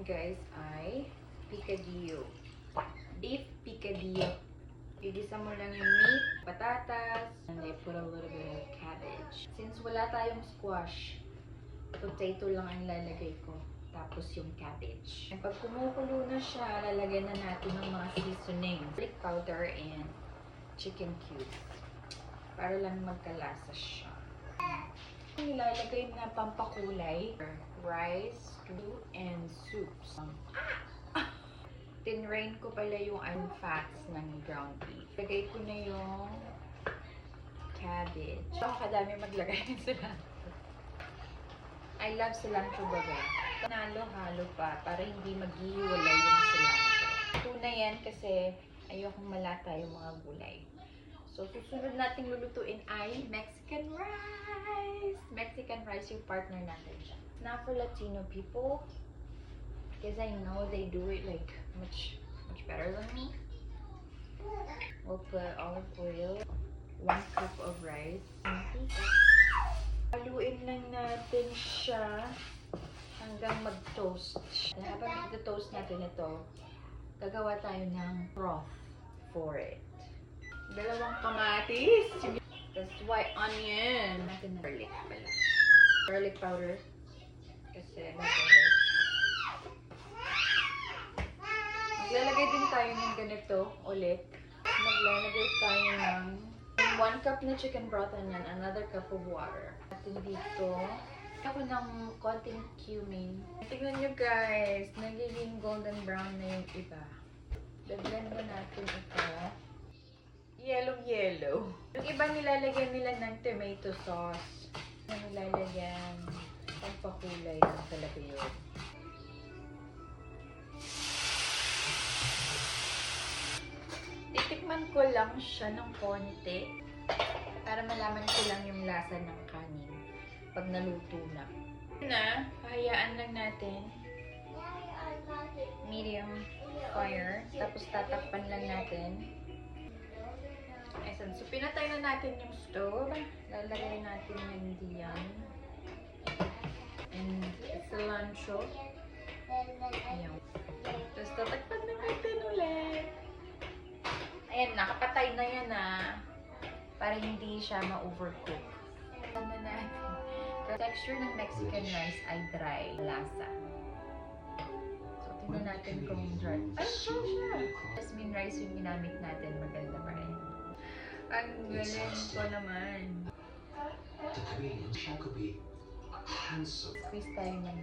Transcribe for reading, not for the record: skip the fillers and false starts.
guys ay picadillo. Beef picadillo. Igisa mo lang yung meat, patatas, and I put a little bit of cabbage. Since wala tayong squash, potato lang ang lalagay ko. Tapos yung cabbage. And pag kumukulo na siya, lalagyan na natin ng mga seasoning. Garlic powder and chicken cubes. Para lang magkalasa siya. Nilalagay na pampakulay. Rice, stew, and soups. Tinrain ko pala yung fats ng ground beef. Lagay ko na yung cabbage. Kadami maglagay ng cilantro. I love cilantro baga. Nalo-halo pa para hindi maghihiwalay yung cilantro. Ito na yan kasi ayokong malata yung mga gulay. So, susunod nating lulutuin ay Mexican rice. Mexican rice yung partner natin siya. Not for Latino people. Because I know they do it like much better than me. We'll put olive oil, 1 cup of rice. Haluin lang natin siya hanggang mag-toast. Habang mag-toast natin ito, gagawa tayo ng broth for it. 2 kamatis. That's white onion. Natin na garlic pala. Garlic powder. Kasi natin maglalagay din tayo ng ganito ulit. Maglalagay tayo ng 1 cup na chicken broth and yan, another cup of water. At dito, ako ng konting cumin. Tignan nyo guys, nagiging golden brown na yung iba. Blend mo natin ito. Yellow. Yung iba nilalagyan nila ng tomato sauce. Nilalagyan pampakulay lang talaga yun. Titikman ko lang siya ng konti para malaman ko lang yung lasa ng kanin pag naluto na. Hayaan lang natin medium fire, tapos tatakpan lang natin. So pinatay na natin yung stove. Lalagay natin yung diyan and cilantro. Ayan. Tapos tatakpan na natin ulit. Ayan, nakapatay na yan para hindi siya ma-overcook. Ano na natin? The texture ng Mexican rice ay dry, lasa. So, tingnan natin kung dry. Ay, siya! Jasmine rice yung ginamit natin, maganda pa rin. Ang galing ko naman. The Korean could be handsome Squeeze tayo ng